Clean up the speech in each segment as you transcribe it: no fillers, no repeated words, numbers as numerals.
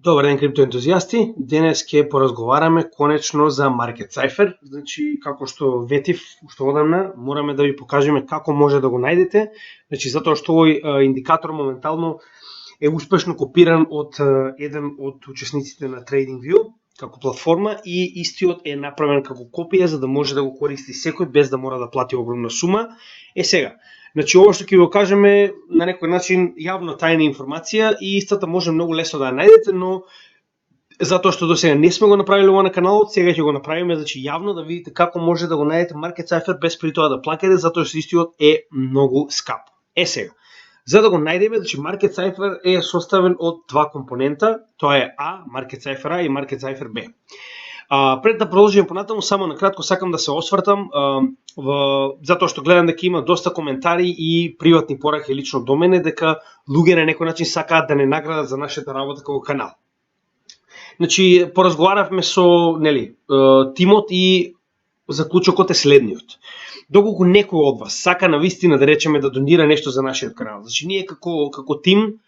Добар ден, криптоентузијасти. Денес ќе поразговараме конечно за Market Cypher. Значи, како што ветив, што одамна, мораме да ви покажеме како може да го најдете. Значи, затоа што овој индикатор моментално е успешно копиран од еден од учесниците на TradingView како платформа и истиот е направен како копија за да може да го користи секој без да мора да плати огромна сума. Сега, значи, ово што ќе ви го кажеме на некој начин јавно тајна информација и истата може многу лесно да ја најдете, но затоа што досега не сме го направиле ова на каналот, сега ќе го направиме, значи јавно да видите како може да го најдете Market Cypher без при тоа да плакате, затоа што истиот е многу скап. Сега, за да го најдеме, значи Market Cypher е составен од два компонента, тоа е А, Market Cypher А и Market Cypher Б. Пред да продолжиме понатаму, само на кратко сакам да се освртам затоа што гледам дека има доста коментари и приватни пораки лично до мене дека луѓе на некој начин сакаат да не наградат за нашата работа како канал. Значи, поразговаравме со тимот и заклучокот е следниот. Доколку некој од вас сака навистина да речеме да донира нешто за нашиот канал, значи ние како тим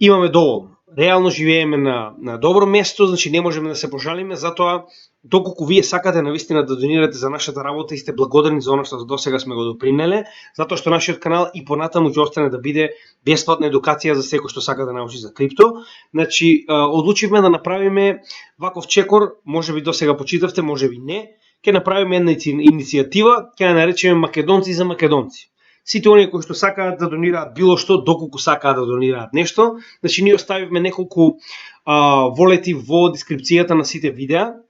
имаме доволно. Реално живееме на добро место, значи не можеме да се пожалиме, затоа доколку вие сакате навистина да донирате за нашата работа и сте благодарни за оно што досега сме го допринеле, затоа што нашиот канал и понатаму ќе остане да биде бесплатна едукација за секој што сака да научи за крипто. Значи, одлучивме да направиме ваков чекор, можеби досега почитавте, можеби не, ќе направиме една иницијатива, ќе ја наречеме Македонци за македонци. Сите оние кои што сакаат да донираат било што, доколку сакаат да донираат нешто, значи ние оставивме неколку волети во дескрипцијата на сите видеа,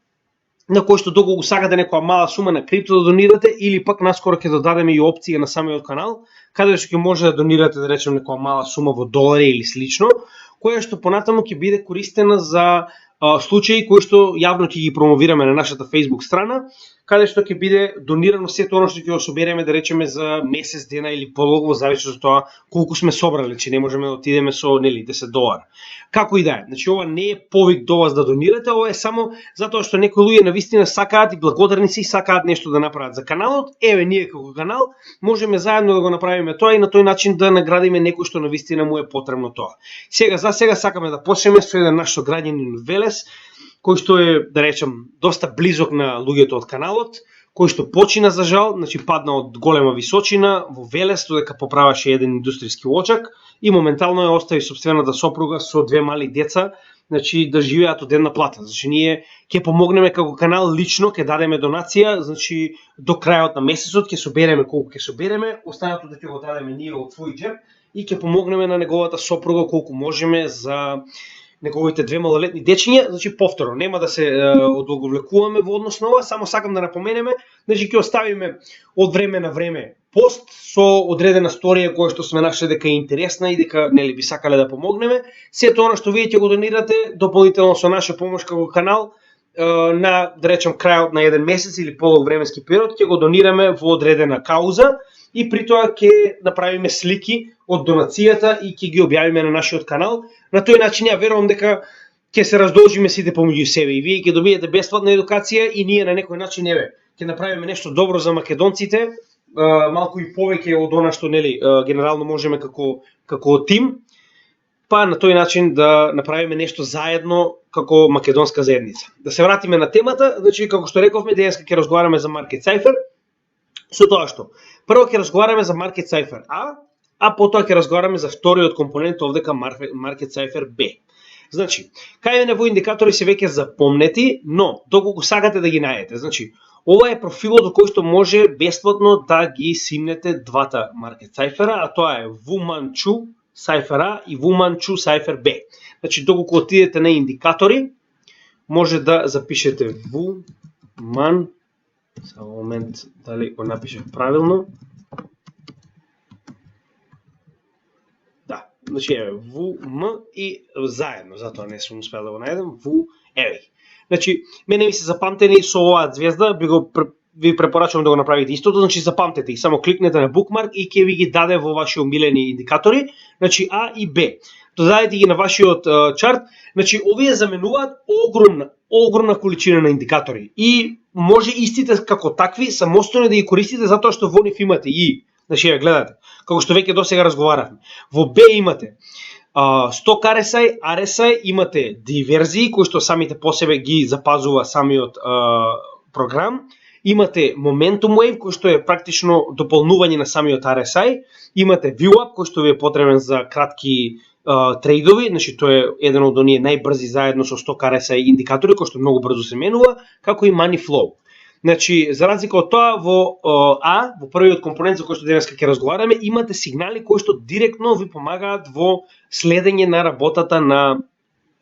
на кои што доколку сакате некоја мала сума на крипто да донирате, или пак наскоро ќе додадеме и опција на самиот канал, каде што ќе може да донирате, да речем, некоја мала сума во долари или слично, која што понатаму ќе биде користена за случаи кои што јавно ќе ги промовираме на нашата Facebook страна, каде што ќе биде донирано сето оно што ќе го собереме, да речеме, за месец дена или подолго, зависи од тоа колку сме собрали, че не можеме да отидеме со $10. Како и да е, значи ова не е повик до вас да донирате, ова е само затоа што некои луѓе навистина сакаат и благодарни се и сакаат нешто да направат за каналот. Еве, ние како канал можеме заедно да го направиме тоа и на тој начин да наградиме некој што навистина му е потребно тоа. Сега сакаме да почнеме со еден наш сограѓанин Велес, кој што е, да речем, доста близок на луѓето од каналот, кој што почина за жал, значи падна од голема височина во Велес, додека поправаше еден индустријски лочак и моментално ја остави сопствената сопруга со две мали деца, значи да живеат од една плата. Значи ние ќе помогнеме како канал лично, ќе дадеме донација, значи до крајот на месецот ќе собереме колку ќе собереме, останатото ќе го дадеме ние од свој џеб и ќе помогнеме на неговата сопруга колку можеме за неговите две малолетни дечиња. Значи повторно, нема да се одолговлекуваме во однос на ова, само сакам да напоменеме, значи ќе оставиме од време на време пост со одредена сторија која што сме нашли дека е интересна и дека би сакале да помогнеме. Сето она што вие ќе го донирате дополнително со наша помош како канал на, да речем, крајот на еден месец или подолг временски период ќе го донираме во одредена кауза и при тоа ќе направиме слики од донацијата и ќе ги објавиме на нашиот канал. На тој начин ја верувам дека ќе се раздолжиме сите помеѓу себе и вие ќе добиете бесплатна едукација и ние на некој начин ќе направиме нешто добро за македонците, малку и повеќе од она што генерално можеме како тим, па на тој начин да направиме нешто заедно како македонска заедница. Да се вратиме на темата, значи како што рековме, денеска ќе разговараме за Market Cypher, со тоа што прво ќе разговараме за Market Cypher А потоа ќе разговараме за вториот компонент овдека Market Cypher Б. Значи, кај во индикатори се веќе запомнети, но доколку сакате да ги најдете, значи ова е профилот до кој што може бесплатно да ги симнете двата Market Cypher-а, а тоа е Wumanchu Cypher А и Wumanchu Cypher Б. Значи, доколку отидете на индикатори, може да запишете Wuman, само момент дали го напишев правилно. Значи, ВМ и заедно, затоа не сум успел да го најдем, еве. Значи, мене ми се запамтени со оваа звезда, ви препорачувам да го направите истото, значи запамтете и само кликнете на bookmark и ќе ви ги даде во ваши омилени индикатори, значи А и Б. Додадете ги на вашиот чарт, значи овие заменуваат огромна количина на индикатори и може истите како такви самостојно да ги користите затоа што во нив имате и, значи ја гледате, како што веќе досега разговаравме. Во Б имате Stock RSI, RSI имате диверзии кои што самите по себе ги запазува самиот програм. Имате Momentum Wave кој што е практично дополнување на самиот RSI. Имате VWAP кој што ви е потребен за кратки трейдови, значи тој е еден од оние најбрзи заедно со Stock RSI индикатори кој што многу брзо се менува, како и Money Flow. Значи, за разлика од тоа, во првиот компонент за кој што денеска ќе разговараме, имате сигнали кои што директно ви помагаат во следење на работата на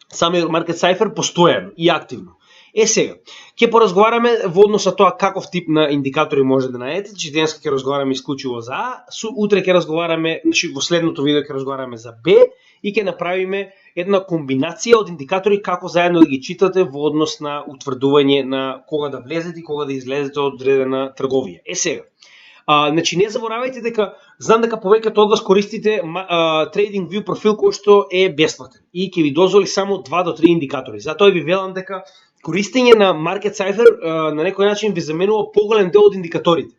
самиот Market Cipher постојано и активно. Сега, ќе поразговараме во однос на тоа каков тип на индикатори може да најдете, значи денеска ќе разговараме исклучиво за А, утре ќе разговараме, значи во следното видео ќе разговараме за Б и ќе направиме една комбинација од индикатори како заедно да ги читате во однос на утврдување на кога да влезете и кога да излезете од одредена трговија. Сега, значи не заборавајте дека знам дека повеќето од вас користите TradingView профил кој што е бесплатен и ќе ви дозволи само 2 до 3 индикатори. Затоа ви велам дека користење на Market Cipher на некој начин ви заменува поголем дел од индикаторите.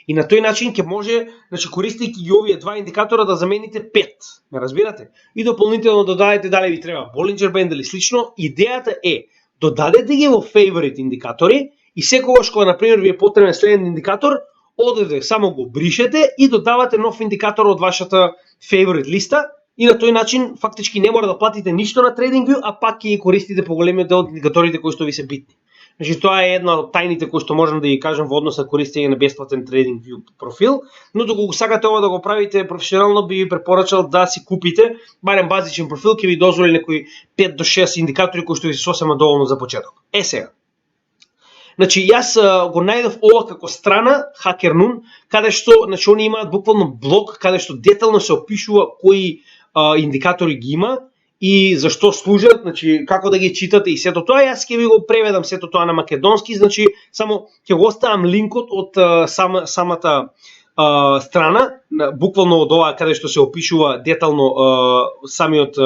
И на тој начин ќе може, значи користејќи ги овие 2 индикатора да замените 5, ме разбирате? И дополнително додадете дали ви треба Bollinger Band или слично. Идејата е додадете ги во favorite индикатори и секогаш кога на пример ви е потребен следен индикатор, одете само го бришете и додавате нов индикатор од вашата favorite листа. И на тој начин фактички не мора да платите ништо на TradingView, а пак ќе користите поголемиот дел од индикаторите кои што ви се битни. Значи тоа е една од тајните кои што можам да ги кажам во однос на користење на бесплатен TradingView профил, но доколку сакате ова да го правите професионално, би ви препорачал да си купите барем базичен профил, ќе ви дозволи некои 5 до 6 индикатори кои што ви се сосема доволно за почеток. Сега. Значи јас го најдов ова како страна HackerNoon, каде што значи они имаат буквално блог каде што детално се опишува кои индикатори ги има и зашто служат, значи како да ги читате и сето тоа. Јас ќе ви го преведам сето тоа на македонски, значи само ќе го оставам линкот од самата страна, буквално од ова каде што се опишува детално самиот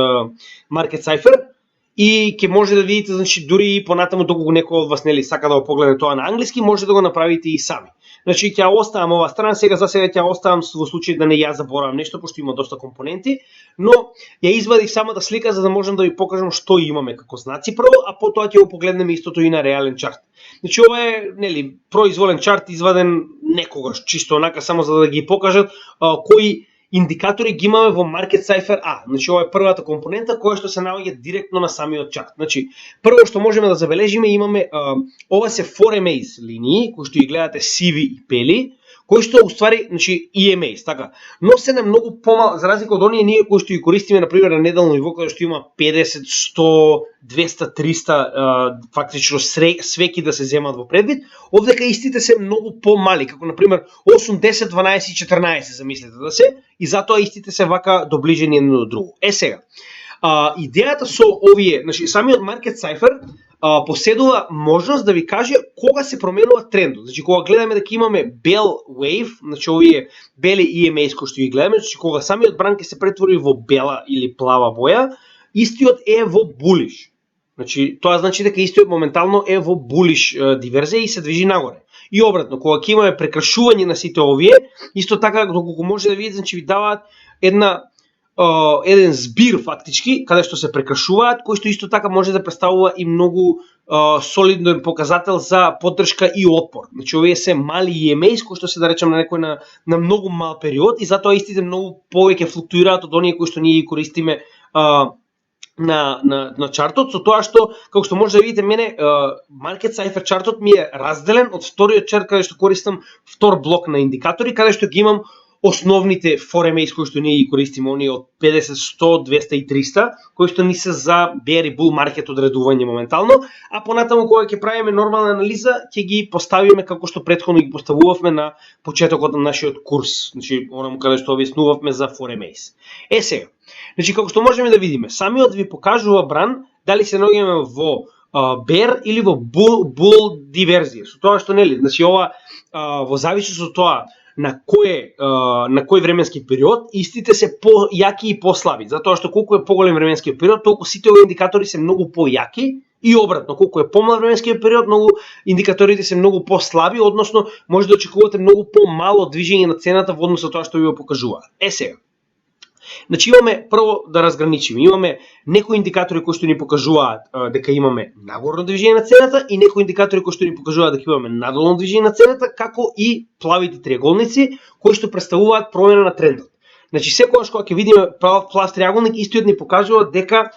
Market Cipher и ќе може да видите, значи дури и понатаму доколку некој од вас нели сака да го погледне тоа на англиски, може да го направите и сами. Значи ќе оставам ова страна, сега за сега ќе оставам во случај да не ја заборавам нешто, пошто има доста компоненти, но ја извадив самата слика за да можам да ви покажам што имаме како знаци прво, а потоа ќе го погледнеме истото и на реален чарт. Значи ова е нели произволен чарт изваден некогаш, чисто онака само за да ги покажат кои индикатори ги имаме во Market Cipher А. Значи ова е првата компонента која што се наоѓа директно на самиот чарт. Значи прво што можеме да забележиме имаме ова се ForeMAs линии кои што ги гледате сиви и бели, кои што уствари значи EMAs, така. Но се на многу помал за разлика од оние ние кои што ги користиме на пример на неделно ниво каде што има 50, 100, 200, 300 фактично свеки да се земат во предвид, овдека истите се многу помали, како на пример 8, 10, 12 и 14 замислете да се, и затоа истите се вака доближени едно до друго. Сега, идејата со овие, значи самиот Market Cipher поседува можност да ви каже кога се променува трендот. Значи кога гледаме дека имаме bell wave, значи овие бели EMAs кои што ги гледаме, значи кога самиот бран ќе се претвори во бела или плава боја, истиот е во bullish. Значи тоа значи дека истиот моментално е во bullish диверзија и се движи нагоре. И обратно, кога ќе имаме прекрашување на сите овие, исто така доколку може да видите, значи ви даваат еден збир фактички, каде што се прекрашуваат, кој што исто така може да представува и многу солиден показател за поддршка и отпор. Значи овие се мали EMAs кои што се да речем на некој на многу мал период и затоа истите многу повеќе флуктуираат од оние кои што ние ги користиме на чартот, со тоа што како што може да видите мене Market Cipher чартот ми е разделен од вториот чарт каде што користам втор блок на индикатори, каде што ги имам основните ForeMAs кои што ние ги користиме, оние од 50, 100, 200 и 300, кои што ни се за bear и bull market одредување моментално, а понатаму кога ќе правиме нормална анализа, ќе ги поставиме како што претходно ги поставувавме на почетокот на нашиот курс, значи онаму каде што објаснувавме за ForeMAs. Сега, значи како што можеме да видиме, самиот ви покажува бран дали се наоѓаме во bear или во bull диверзија. Со тоа што нели, значи ова во зависност од тоа на кој временски период, истите се појаки и послаби, затоа што колку е поголем временскиот период, толку сите овие индикатори се многу појаки и обратно, колку е помал временскиот период, многу индикаторите се многу послаби, односно може да очекувате многу помало движење на цената во однос на тоа што ви го покажува. Сега, Значи имаме прво да разграничиме, имаме некои индикатори кои што ни покажуваат дека имаме нагорно движење на цената и некои индикатори кои што ни покажуваат дека имаме надолно движење на цената, како и плавите триаголници кои што представуваат промена на трендот. Значи секогаш кога ќе видиме плав триаголник, истиот ни покажува дека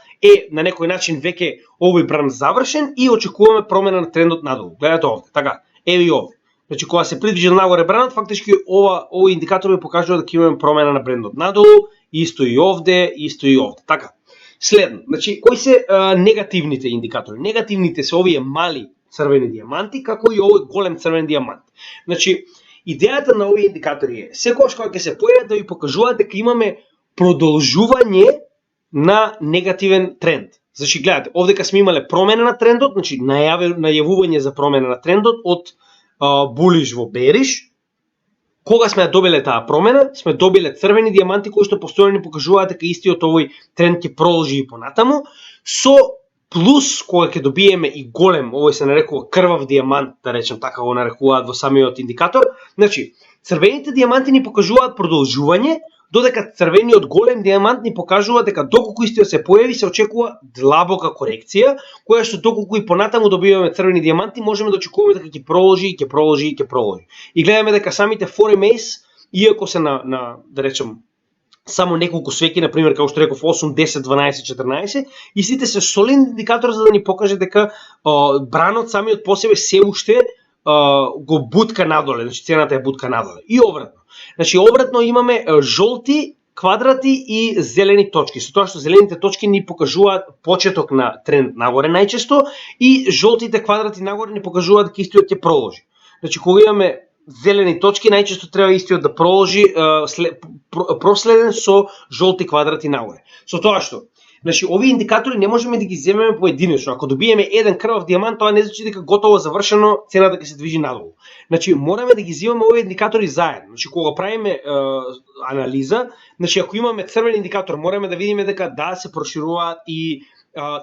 на некој начин веќе овој бран завршен и очекуваме промена на трендот надолу. Гледате овде, така, еве и овде. Значи кога се придвижил нагоре бранот, фактички овој индикатор ми покажува дека имаме промена на трендот надолу, исто и овде, исто и овде. Така. Следно, значи кои се негативните индикатори? Негативните се овие мали црвени диаманти, како и овој голем црвен диамант. Значи идејата на овие индикатори е секогаш кога ќе се појават да ви покажуваат дека имаме продолжување на негативен тренд. Значи гледате, овдека сме имале промена на трендот, значи најавување за промена на трендот од булиш во бериш. Кога сме добиле таа промена, сме добиле црвени диаманти кои што постојано ни покажуваат дека истиот овој тренд ќе продолжи и понатаму, со плюс кога ќе добиеме и голем, овој се нарекува крвав диамант, да речем така го нарекуваат во самиот индикатор. Значи, црвените диаманти ни покажуваат продолжување, додека црвениот голем диамант ни покажува дека доколку истиот се појави, се очекува длабока корекција, која што доколку и понатаму добиваме црвени диаманти, можеме да очекуваме дека ќе продолжи и ќе продолжи и ќе продолжи. И гледаме дека самите Forex, иако се на да речем само неколку свеќи, на пример како што реков 8, 10, 12, 14, и сите се солидни индикатори за да ни покаже дека бранот самиот по себе се уште го бутка надоле, значи цената е бутка надоле. И обратно. Значи обратно имаме жолти квадрати и зелени точки. Со тоа што зелените точки ни покажуваат почеток на тренд нагоре најчесто и жолтите квадрати нагоре ни покажуваат дека истиот ќе продолжи. Значи кога имаме зелени точки, најчесто треба истиот да продолжи проследен со жолти квадрати нагоре. Со тоа што значи, овие индикатори не можеме да ги земеме поединечно. Ако добиеме еден крвав диамант, тоа не значи дека готово завршено, цената ќе се движи надолу. Значи, мораме да ги земеме овие индикатори заедно. Значи, кога правиме анализа, значи ако имаме црвен индикатор, мораме да видиме дека да се прошируваат и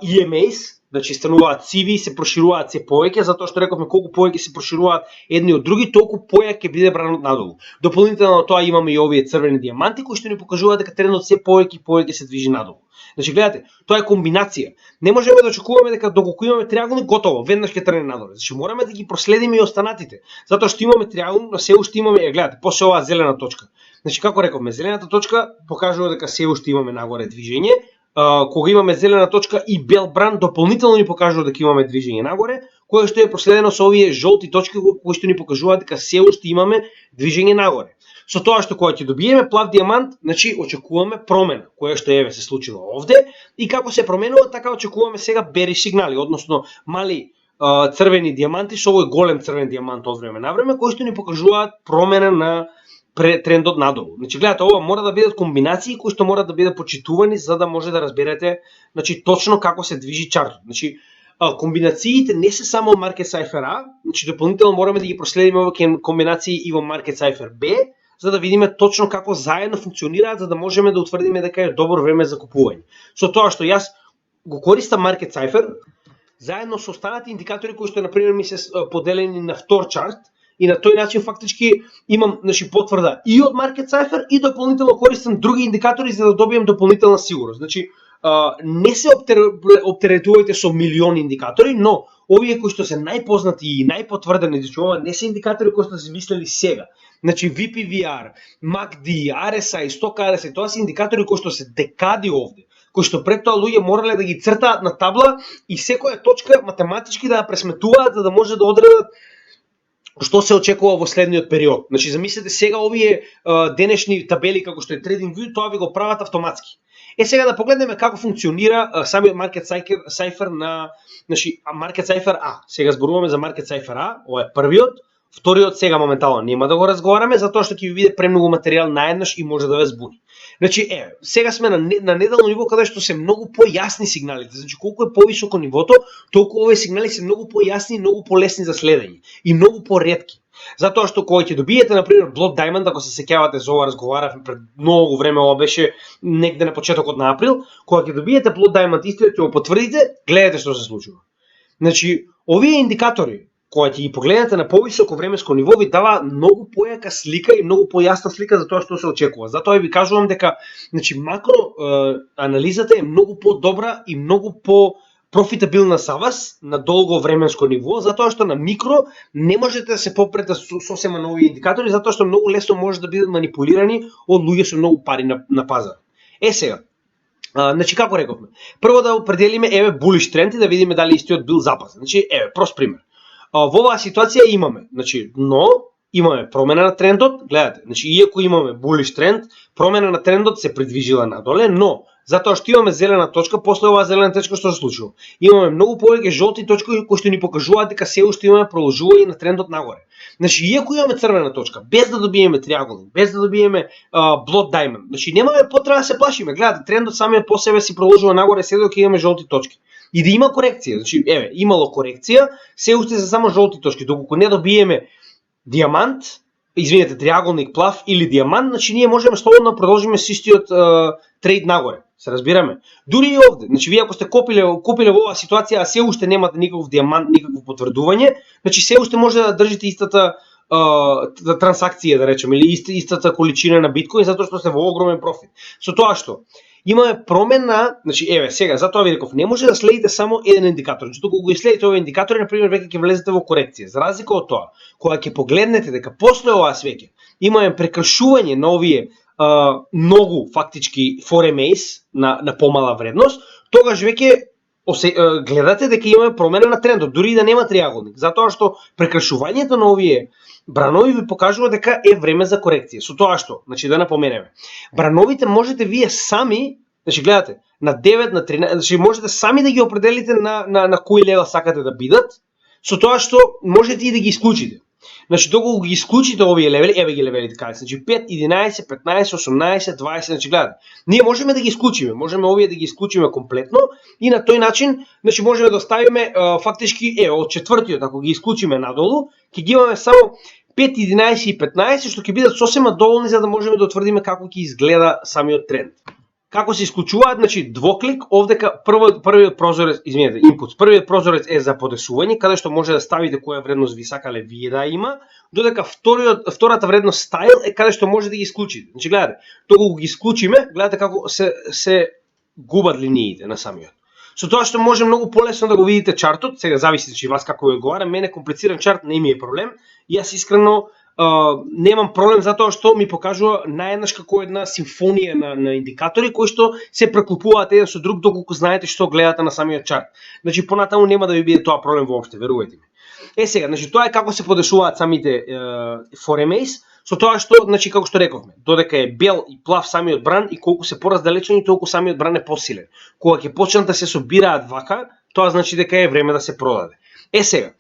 EMAs, значи стануваат сиви, се прошируваат се повеќе, затоа што рековме колку повеќе се прошируваат едни од други, толку појак ќе биде бранот надолу. Дополнително на тоа имаме и овие црвени диаманти кои што ни покажуваат дека трендот се повеќе и повеќе се движи надолу. Значи гледате, тоа е комбинација. Не можеме да очекуваме дека доколку имаме триаголник готово, веднаш ќе тргне надолу. Значи мораме да ги проследиме и останатите. Затоа што имаме триаголник, но се уште имаме, гледате, после оваа зелена точка. Значи како рековме, зелената точка покажува дека се уште имаме нагоре движење. Кога имаме зелена точка и бел бран, дополнително ни покажува дека имаме движење нагоре, кое што е проследено со овие жолти точки кои што ни покажуваат дека се уште имаме движење нагоре. Со тоа што кога ќе добиеме плав диамант, значи очекуваме промена, која што еве се случила овде, и како се променува, така очекуваме сега бери сигнали, односно мали црвени диаманти со овој голем црвен диамант од време на време, кои што ни покажуваат промена на трендот надолу. Значи гледате, ова мора да бидат комбинации кои што мора да бидат почитувани за да може да разберете, значи точно како се движи чартот. Значи комбинациите не се само Market Cipher A, значи дополнително мораме да ги проследиме овие комбинации и во Market Cipher B, за да видиме точно како заедно функционираат, за да можеме да утврдиме дека е добро време за купување. Со тоа што јас го користам Market Cipher заедно со останати индикатори кои што на пример ми се поделени на втор чарт, и на тој начин фактички имам, значи, потврда и од Market Cipher и дополнително користам други индикатори за да добием дополнителна сигурност. Значи не се оптеретувајте со милиони индикатори, но овие кои што се најпознати и најпотврдени, значи ова не се индикатори кои што се измислили сега. Значи VPVR, MACD, RSI, Stock RSI, тоа се индикатори кои што се декади овде, кои што пред тоа луѓе морале да ги цртаат на табла и секоја точка математички да ја пресметуваат за да може да одредат што се очекува во следниот период. Значи замислете сега овие денешни табели како што е TradingView, тоа ви го прават автоматски. Сега да погледнеме како функционира самиот Market Cipher на, значи Market Cipher A. Сега зборуваме за Market Cipher A, ова е првиот, вториот сега моментално нема да го разговараме затоа што ќе ви биде премногу материјал наеднаш и може да ве збуни. Значи сега сме на недално ниво каде што се многу појасни сигналите. Значи колку е повисоко нивото, толку овие сигнали се многу појасни и многу полесни за следење и многу поретки. Затоа што кога ќе добиете на пример Blood Diamond, ако се сеќавате за ова разговаравме пред многу време, ова беше негде на почетокот на април, кога ќе добиете Blood Diamond истиот ќе го потврдите, гледате што се случува. Значи овие индикатори кога ќе ги погледнете на повисоко временско ниво, ви дава многу појака слика и многу појасна слика за тоа што се очекува. Затоа ви кажувам дека макро анализата е многу подобра и многу профитабилна за вас на долго временско ниво, затоа што на микро не можете да се попрете сосема нови индикатори, затоа што многу лесно може да бидат манипулирани од луѓе со многу пари на пазар. Сега, како рековме, прво да определиме булиш тренд и да видиме дали истиот бил запазен. Прост пример. Во оваа ситуација имаме, имаме промена на трендот, гледате, иако имаме булиш тренд, промена на трендот се придвижила надоле, но затоа што имаме зелена точка, после оваа зелена точка што се случува? Имаме многу повеќе жолти точки кои што ни покажуваат дека се уште имаме продолжување на трендот нагоре. Иако имаме црвена точка, без да добиеме триаголник, без да добиеме blood diamond, немаме потреба да се плашиме. Гледате, трендот самиот по себе си продолжува нагоре се додека имаме жолти точки. И да има корекција, имало корекција, се уште се само жолти точки, доколку не добиеме диамант, триаголник, плав или диамант, ние можеме слободно да продолжиме со истиот трейд нагоре. Се разбираме? Дури и овде, вие ако сте купиле во оваа ситуација, а се уште немате никаков диамант, никакво потврдување, се уште може да држите истата трансакција, да речеме, или истата количина на биткоин, затоа што сте во огромен профит. Со тоа што имаме промена, сега, затоа ви реков, не може да следите само еден индикатор. Кога го следите овој индикатор, например, веќе ќе влезете во корекција. За разлика од тоа, кога ќе погледнете дека после оваа свеќе имаме прекршување на овие многу фактички FOREMAs на помала вредност, тогаш веќе гледате дека имаме промена на трендот, дури и да нема триаголник, затоа што прекршувањето на овие бранови ви покажува дека е време за корекција. Со тоа што, да напоменеме, брановите можете вие сами, гледате, на 9, на 13, можете сами да ги определите на кој левел сакате да бидат, со тоа што можете и да ги исклучите. Доколку ги исклучите овие левели, еве ги левелите каде се, 5, 11, 15, 18, 20, гледате. Ние можеме да ги исклучиме, можеме овие да ги исклучиме комплетно и на тој начин, можеме да оставиме фактички, од четвртиот, ако ги исклучиме надолу, ќе ги имаме само 5, 11 и 15, што ќе бидат сосема доволни за да можеме да утврдиме како ќе изгледа самиот тренд. Како се исклучуваат, двоклик, овдека првиот прозорец, инпут, првиот прозорец е за подесување, каде што може да ставите која вредност ви сакале вие да има, додека втората вредност стайл е каде што може да ги исклучите. Гледате, доколку ги исклучиме, гледате како се губат линиите на самиот. Со тоа што може многу полесно да го видите чартот, сега зависи вас како ви одговара, мене комплициран чарт не ми е проблем, и јас искрено немам проблем затоа што ми покажува наеднаш како една симфонија на индикатори кои што се преклопуваат еден со друг доколку знаете што гледате на самиот чарт. Понатаму нема да ви биде тоа проблем воопште, верувајте ми. Сега, тоа е како се подешуваат самите FOREMAs, со тоа што, како што рековме, додека е бел и плав самиот бран и колку се пораздалечени, толку самиот бран е посилен. Кога ќе почнат да се собираат вака, тоа значи дека е време да се продаде. Сега,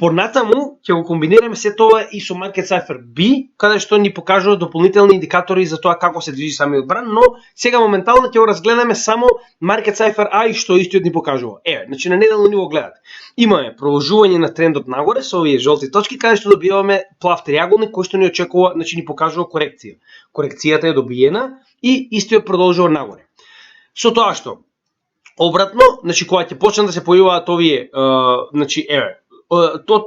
понатаму ќе го комбинираме се тоа и со Market Cipher B, каде што ни покажува дополнителни индикатори за тоа како се движи самиот бран, но сега моментално ќе го разгледаме само Market Cipher A и што истиот ни покажува. На неделно ниво гледате. Имаме продолжување на трендот нагоре со овие жолти точки, каде што добиваме плав триаголник кој што ни очекува, ни покажува корекција. Корекцијата е добиена и истиот продолжува нагоре. Со тоа што обратно, кога ќе почнат да се појавуваат овие,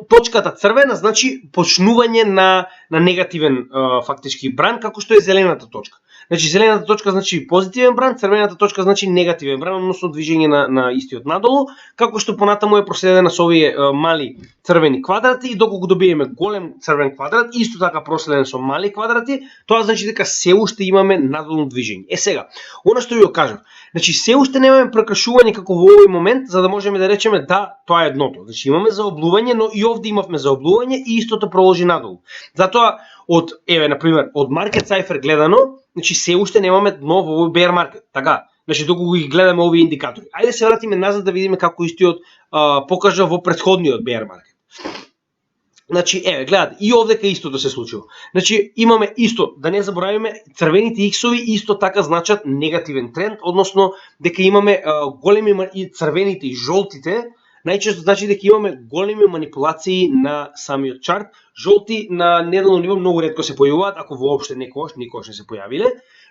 точката црвена значи почнување на негативен фактички бран, како што е зелената точка. Зелената точка значи позитивен бран, црвената точка значи негативен бран, односно движење на истиот надолу, како што понатаму е проследена со овие мали црвени квадрати и доколку добиеме голем црвен квадрат, исто така проследен со мали квадрати, тоа значи дека се уште имаме надолно движење. Сега, она што ви го кажав, се уште немаме прекршување како во овој момент, за да можеме да речеме да, тоа е дното. Имаме заоблување, но и овде имавме заоблување и истото проложи надолу. Затоа например, од Market Cipher гледано, се уште немаме дно во овој bear market. Така, доколку ги гледаме овие индикатори. Ајде се вратиме назад да видиме како истиот покажа во претходниот bear market. Гледате, и овдека истото се случува. Имаме исто, да не заборавиме, црвените иксови исто така значат негативен тренд, односно дека имаме големи и црвените и жолтите, најчесто значи дека имаме големи манипулации на самиот чарт. Жолти на неделно ниво многу ретко се појавуваат, ако воопште никош не се појавиле,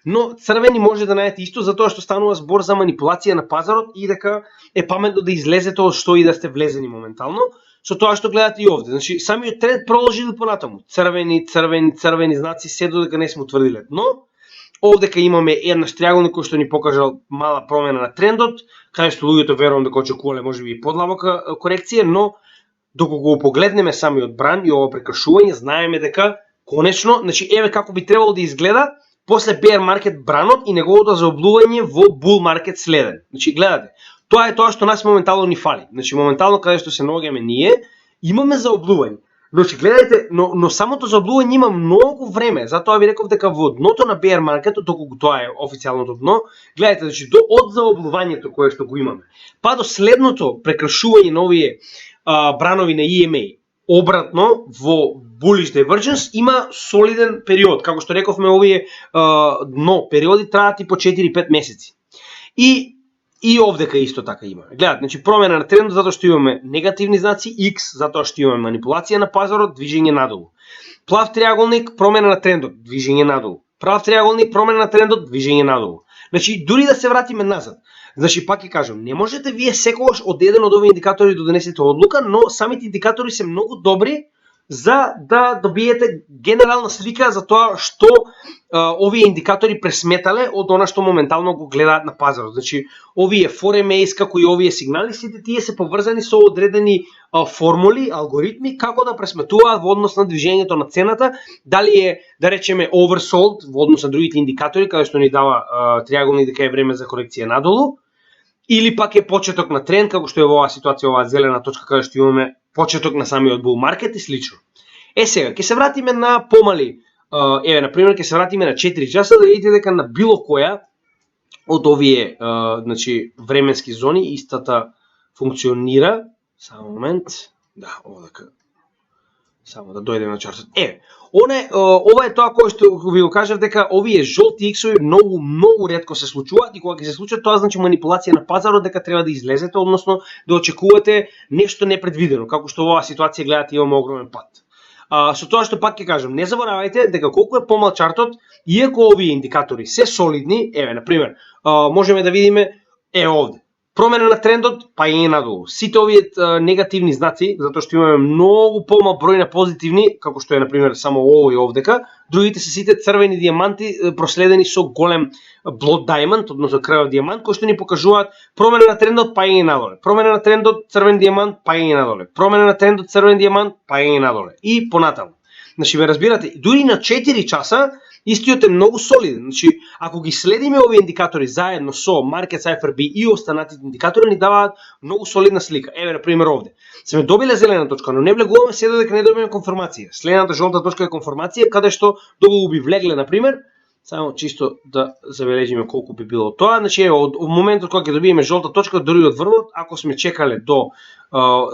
но црвени може да најдете исто затоа што станува збор за манипулација на пазарот и дека е паметно да излезете од што и да сте влезени моментално. со тоа што гледате и овде. Значи, самиот тренд продолжи да понатаму. Црвени, црвени, црвени знаци, се додека не сме утврдиле дно. Овдека имаме еднаш триаголник кој што ни покажал мала промена на трендот, каде што луѓето верувам дека очекувале можеби и подлабока корекција, но доколку го погледнеме самиот бран и ова прекршување, знаеме дека конечно, значи еве како би требало да изгледа после bear market бранот и неговото заоблување во bull market следен. Значи гледате, тоа е тоа што нас моментално ни фали. Значи моментално каде што се наоѓаме ние, имаме заоблување. Значи гледајте, но самото заоблување има многу време, затоа ви реков дека во дното на bear market, доколку тоа е официјалното дно, гледајте, значи од заоблувањето кое што го имаме, па до следното прекршување на овие бранови на EMA, обратно во bullish divergence има солиден период, како што рековме овие дно периоди траат и по 4-5 месеци. И овдека исто така имаме. Гледате, значи промена на трендот затоа што имаме негативни знаци, X затоа што имаме манипулација на пазарот, движење надолу. Плав триаголник, промена на трендот, движење надолу. Прав триаголник, промена на трендот, движење надолу. Значи дури да се вратиме назад. Значи пак ќе кажам, не можете вие секогаш од еден од овие индикатори да донесете одлука, но самите индикатори се многу добри за да добиете генерална слика за тоа што овие индикатори пресметале од она што моментално го гледаат на пазарот. Значи, овие forex како и овие сигнали, сите тие се поврзани со одредени формули, алгоритми како да пресметуваат во однос на движењето на цената, дали е, да речеме, oversold во однос на другите индикатори, каде што ни дава триаголник дека е време за корекција надолу, или пак е почеток на тренд, како што е во оваа ситуација, оваа зелена точка каде што имаме почеток на самиот bull market и слично. Сега, ќе се вратиме на помали, еве, например, ќе се вратиме на 4 часа да видите дека на било која од овие значи, временски зони истата функционира. Само момент, да, овдека. Само да дојдеме на чартот. Ова е тоа кое што ви го кажав дека овие жолти иксови многу ретко се случуваат и кога ќе се случат тоа значи манипулација на пазарот дека треба да излезете, односно да очекувате нешто непредвидено, како што во оваа ситуација гледате имаме огромен пат. Со тоа што пак ќе кажам, не заборавајте дека колку е помал чартот, иако овие индикатори се солидни, еве на пример, можеме да видиме овде. Промена на трендот, па и надолу. Сите овие негативни знаци, затоа што имаме многу помал број на позитивни, како што е на пример само овој овдека, другите се сите црвени диаманти проследени со голем blood diamond, односно крвав диамант, кој што ни покажуваат промена на трендот, па и надоле. Промена на трендот, црвен диамант, па и надоле. Промена на трендот, црвен диамант, па и надоле. И понатаму. Значи, ме разбирате, дури на 4 часа истиот е многу солиден. Значи, ако ги следиме овие индикатори заедно со Market Cipher B и останатите индикатори ни даваат многу солидна слика. Еве на пример овде. Сме добиле зелена точка, но не влегуваме се додека не добиеме конфирмација. Следната жолта точка е конфирмација, каде што доколку би влегле на пример, само чисто да забележиме колку би било тоа. Значи, од моментот кога ќе добиеме жолта точка дури од врвот, ако сме чекале до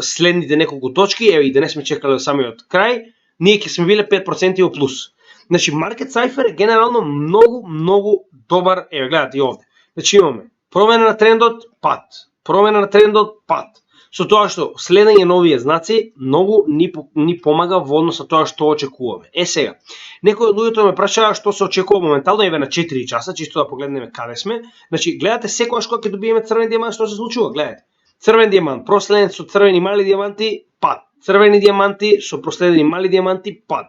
следните неколку точки, еве и да не сме чекале до самиот крај, ние ќе сме биле 5% во плюс. Значи, Market Cipher е генерално многу добар, еве гледате и овде. Значи имаме промена на трендот, пат. Промена на трендот, пат. Со тоа што следење на овие знаци многу ни помага во однос на тоа што очекуваме. Сега, некои од луѓето ме прашаа што се очекува моментално, еве на 4 часа, чисто да погледнеме каде сме. Значи, гледате секогаш кога ќе добиеме црвен диамант, што се случува, гледате. Црвен диамант, проследен со црвени мали диаманти, пат. Црвени диаманти со проследени мали диаманти, пат.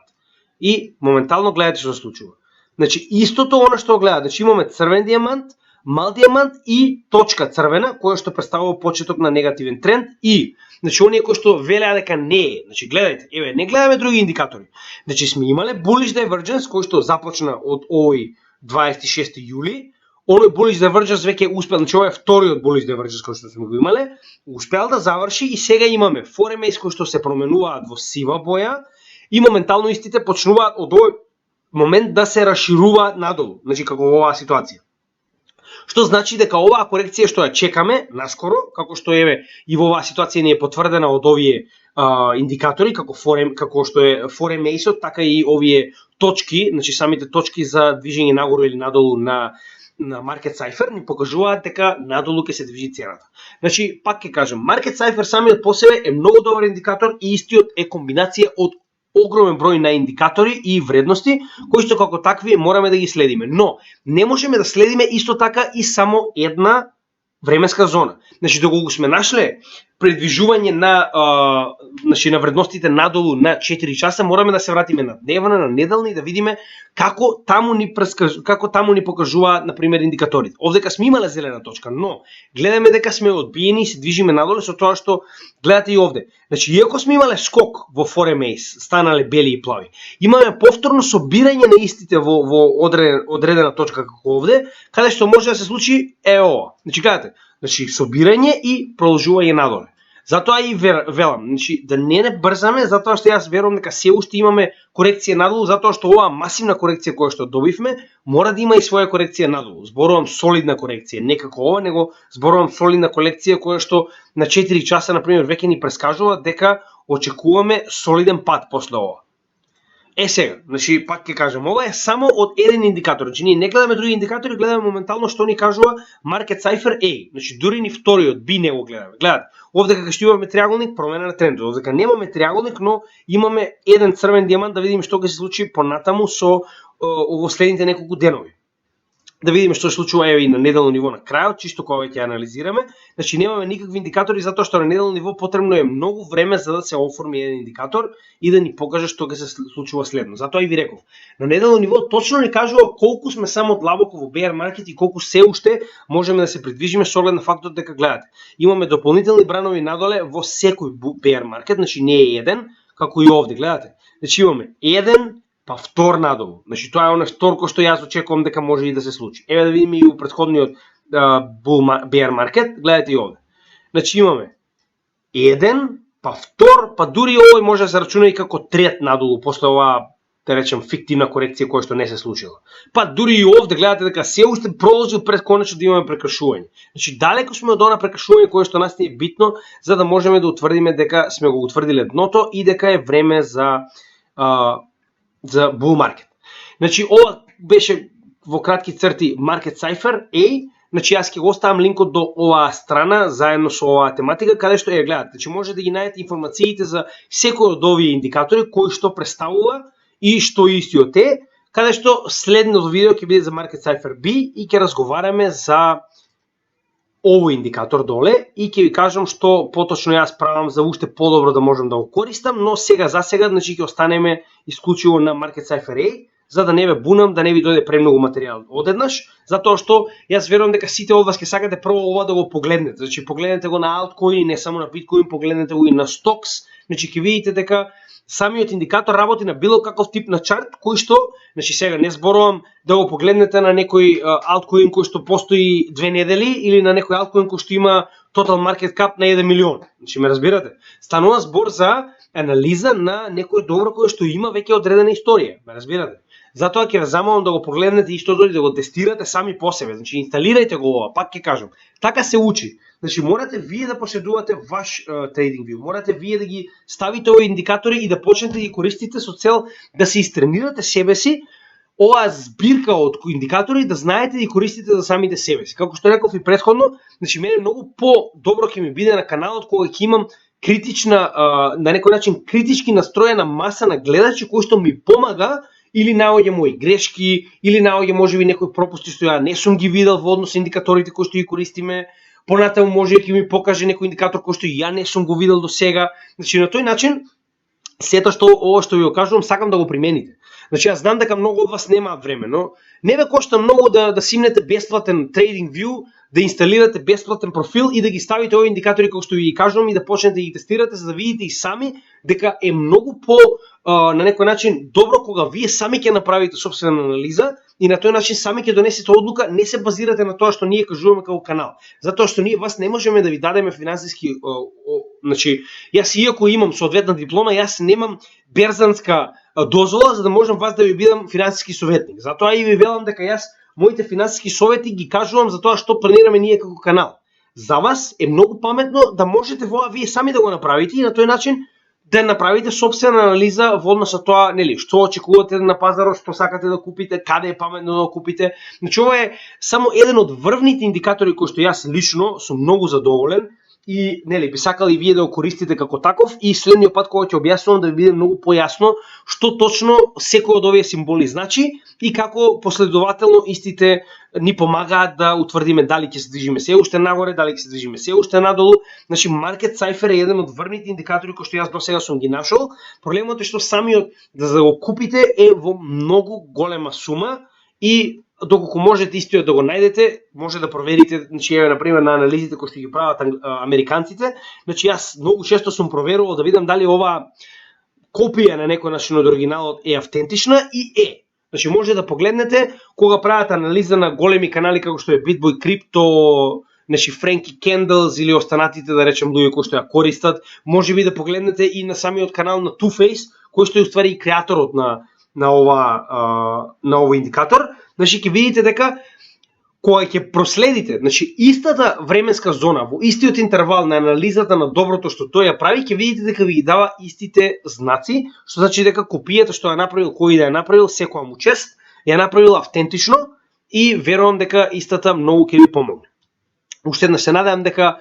И моментално гледате што се случува. Значи, истото она што гледате, значи имаме црвен диамант, мал диамант и точка црвена, која што представува почеток на негативен тренд и, значи, оние кои што велеа дека не е. Значи, гледајте, еве, не гледаме други индикатори. Значи, сме имале bullish divergence, кој што започна од овој 26 јули, оној bullish divergence веќе успел, значи ова е вториот bullish divergence кој што сме го имале, успел да заврши и сега имаме forex кои што се променуваат во сива боја и моментално истите почнуваат од овој момент да се расшируваат надолу, значи како во оваа ситуација. Што значи дека оваа корекција што ја чекаме наскоро, како што еве и во оваа ситуација не е потврдена од овие индикатори како што е forex-от, така и овие точки, значи самите точки за движење нагоре или надолу на Market Cipher ни покажуваат дека надолу ќе се движи цената. Значи, пак ќе кажам, Market Cipher самиот по себе е многу добар индикатор и истиот е комбинација од огромен број на индикатори и вредности, кои што како такви мораме да ги следиме. Но, не можеме да следиме исто така и само една временска зона. Значи, доколку сме нашле предвижување на значи на вредностите надолу на 4 часа, мораме да се вратиме на дневна, на неделна и да видиме како таму ни покажуваат на пример индикаторите. Овдека сме имале зелена точка, но гледаме дека сме одбиени и се движиме надолу со тоа што гледате и овде. Значи иако сме имале скок во Forex, станале бели и плави, имаме повторно собирање на истите во одредена точка како овде, каде што може да се случи ова. Значи гледате, значи собирање и продолжување надолу. Затоа и велам, значи да не брзаме, затоа што јас верувам дека се уште имаме корекција надолу, затоа што оваа масивна корекција која што добивме, мора да има и своја корекција надолу. Зборувам солидна корекција, не како ова, него зборувам солидна корекција која што на 4 часа на пример веќе ни прескажува дека очекуваме солиден пат после ова. Сега, значи пак ќе кажам, ова е само од еден индикатор, значи ние не гледаме други индикатори, гледаме моментално што ни кажува Market Cipher A, значи дури ни вториот B не го гледаме. Гледате, овде како што имаме триаголник, промена на трендот, овде дека немаме триаголник, но имаме еден црвен диамант да видиме што ќе се случи понатаму со во следните неколку денови. Да видиме што се случува и на неделно ниво на крајот, чисто кога ќе анализираме. Значи немаме никакви индикатори затоа што на неделно ниво потребно е многу време за да се оформи еден индикатор и да ни покаже што ќе се случува следно. Затоа и ви реков, на неделно ниво точно ни кажува колку сме само длабоко во bear market и колку се уште можеме да се придвижиме со оглед на фактот дека гледате. Имаме дополнителни бранови надоле во секој bear market, значи не е еден, како и овде, гледате. Значи имаме еден па втор надолу. Значи тоа е оној втор кој што јас очекувам дека може и да се случи. Еве да видиме и у претходниот bear market, гледате и овде. Значи имаме еден, па втор, па дури овој може да се рачуна и како трет надолу после оваа, да речем, фиктивна корекција која што не се случила. Па дури и овде гледате дека се уште продолжи пред конечно да имаме прекршување. Значи далеко сме од она прекршување кое што нас ни е битно за да можеме да утврдиме дека сме го утврдиле дното и дека е време за bull market. Значи ова беше во кратки црти Market Cipher A. Значи јас ќе го оставам линкот до оваа страна заедно со оваа тематика каде што ја гледате. Значи може да ги најдете информациите за секој од овие индикатори кој што представува и што истиот е, каде што следното видео ќе биде за Market Cipher B и ќе разговараме за овој индикатор доле и ќе ви кажам што поточно јас правам за уште подобро да можам да го користам, но сега за сега значи ќе останеме исклучиво на Market Cipher A, за да не ве бунам, да не ви дојде премногу материјал одеднаш, затоа што јас верувам дека сите од вас ќе сакате прво ова да го погледнете. Значи погледнете го на алткоин, не само на биткоин, погледнете го и на стокс, значи ќе видите дека самиот индикатор работи на било каков тип на чарт, кој што, значи сега не зборувам да го погледнете на некој алткоин кој што постои 2 недели или на некој алткоин кој што има total market cap на 1 милион. Значи ме разбирате? Станува збор за анализа на некој добро кој што има веќе одредена историја, ме разбирате? Затоа ќе ве замолам да го погледнете истото и да го тестирате сами по себе. Значи инсталирајте го ова, пак ќе кажам. Така се учи. Значи морате вие да поседувате ваш TradingView, морате вие да ги ставите овие индикатори и да почнете да ги користите со цел да се истренирате себе си, оваа збирка од индикатори да знаете да ги користите за самите себе си. Како што реков и претходно, значи мене многу по-добро ќе ми биде на каналот кога ќе имам критична, на некој начин критички настроена маса на гледачи кои што ми помага или наоѓа мои грешки, или наоѓа можеби некои пропусти што ја не сум ги видел во однос на индикаторите кои што ги користиме, понатаму може ќе ми покаже некој индикатор кој што ја не сум го видел до сега. Значи на тој начин сето што ова што ви го кажувам сакам да го примените. Значи јас знам дека многу од вас немаат време, но не ве кошта многу да симнете бесплатен TradingView, да инсталирате бесплатен профил и да ги ставите овие индикатори кои што ви ги кажувам и да почнете да ги тестирате за да видите и сами дека е многу по на некој начин добро кога вие сами ќе направите сопствена анализа и на тој начин сами ќе донесете одлука, не се базирате на тоа што ние кажуваме како канал. Затоа што ние вас не можеме да ви дадеме финансиски, значи јас иако имам соодветна диплома, јас немам берзанска дозвола за да можам вас да ви бидам финансиски советник. Затоа и ви велам дека јас моите финансиски совети ги кажувам за тоа што планираме ние како канал. За вас е многу паметно да можете воа вие сами да го направите и на тој начин да направите собствена анализа во однос на тоа, нели, што очекувате на пазарот, што сакате да купите, каде е паметно да го купите. Значи ова е само еден од врвните индикатори кои што јас лично сум многу задоволен и нели би сакали вие да го користите како таков и следниот пат кога ќе објаснувам да ви биде многу појасно што точно секој од овие символи значи и како последователно истите ни помагаат да утврдиме дали ќе се движиме се уште нагоре, дали ќе се движиме се уште надолу. Значи Market Cipher е еден од врвните индикатори кои што јас досега сум ги нашол. Проблемот е што самиот да го купите е во многу голема сума и доколку можете истиот да го најдете, може да проверите, значи еве на пример на анализите кои што ги прават американците, значи јас многу често сум проверувал да видам дали оваа копија на некој начин од оригиналот е автентична и е. Значи може да погледнете кога прават анализа на големи канали како што е BitBoy Crypto, значи Frankie Candles или останатите да речем луѓе кои што ја користат, можеби да погледнете и на самиот канал на Two Face, кој што е уствари креаторот на овој индикатор. Значи ќе видите дека кога ќе проследите, значи истата временска зона во истиот интервал на анализата на доброто што тој ја прави, ќе видите дека ви ги дава истите знаци, што значи дека копијата што ја направил, кој да ја направил, секоја му чест, ја направил автентично и верувам дека истата многу ќе ви помогне. Уште еднаш се надевам дека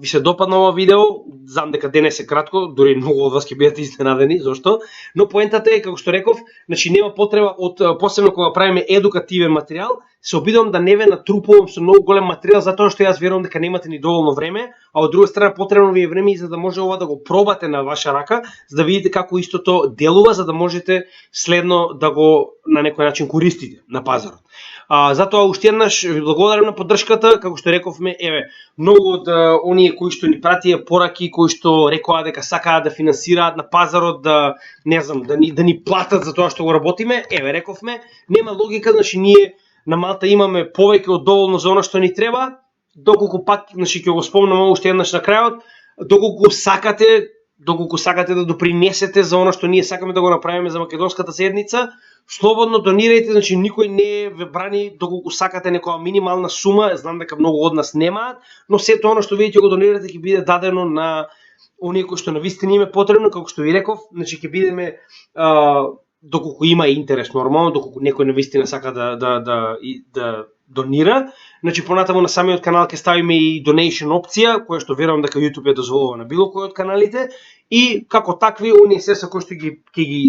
ви се допадна ова видео, знам дека денес е кратко, дури многу од вас ќе бидете изненадени, зошто? Но поентата е, како што реков, значи нема потреба од посебно кога правиме едукативен материјал, се обидувам да не ве натрупувам со многу голем материјал затоа што јас верувам дека немате ни доволно време, а од друга страна потребно ви е време и за да може ова да го пробате на ваша рака, за да видите како истото делува, за да можете следно да го на некој начин користите на пазарот. Затоа уште еднаш ви благодарам на поддршката, како што рековме, еве, многу од оние кои што ни пратија пораки, кои што рекоа дека сакаат да финансираат на пазарот, да не знам, да ни платат за тоа што го работиме, еве рековме, нема логика, значи ние на Малта имаме повеќе од доволно за она што ни треба, доколку пак, значи ќе го спомнам уште еднаш на крајот, доколку сакате да допринесете за она што ние сакаме да го направиме за македонската седница, слободно донирајте, значи никој не ве брани доколку сакате некоја минимална сума, знам дека многу од нас немаат, но сето оно што видите го донирате ќе биде дадено на оние кои што навистина им е потребно, како што ви реков, значи ќе бидеме доколку има интерес нормално, доколку некој навистина сака да донира, значи понатаму на самиот канал ќе ставиме и donation опција, која што верувам дека YouTube ја дозволува на било кој од каналите и како такви оние средства кои што ќе ги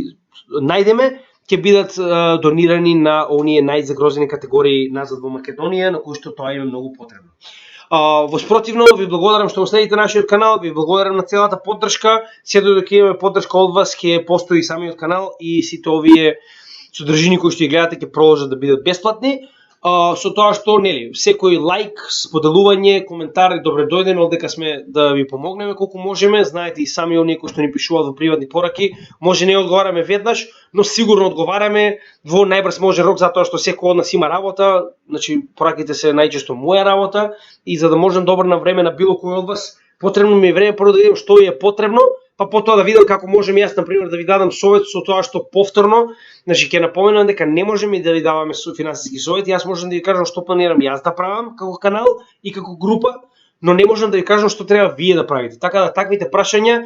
најдеме ќе бидат донирани на оние најзагрозени категории назад во Македонија, на кои што тоа е многу потребно. Во спротивно, ви благодарам што следите нашиот канал, ви благодарам на целата поддршка, се додека имаме поддршка од вас, ќе постои самиот канал и сите овие содржини кои што ги гледате ќе продолжат да бидат бесплатни. Со тоа што, нели, секој лайк, споделување, коментар е добре дојден, одека сме да ви помогнеме колку можеме. Знаете и сами оние кои што ни пишуваат во приватни пораки, може не одговараме веднаш, но сигурно одговараме во најбрз можен рок, затоа што секој од нас има работа, значи пораките се најчесто моја работа и за да можам да обрнам време на било кој од вас, потребно ми е време прво да видам што е потребно, па потоа да видам како можем јас на пример да ви дадам совет со тоа што повторно, значи ќе напоменам дека не можеме да ви даваме финансиски совет, јас можам да ви кажам што планирам јас да правам како канал и како група, но не можам да ви кажам што треба вие да правите. Така да таквите прашања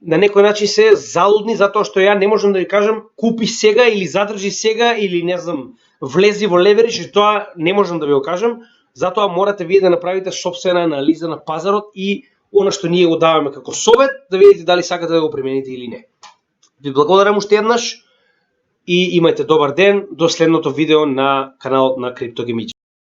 на некој начин се залудни затоа што ја не можам да ви кажам купи сега или задржи сега или не знам влези во леверидж, и тоа не можам да ви го кажам, затоа морате вие да направите сопствена анализа на пазарот и она што ние го даваме како совет, да видите дали сакате да го примените или не. Ви благодарам уште еднаш и имајте добар ден до следното видео на каналот на CryptoGaming.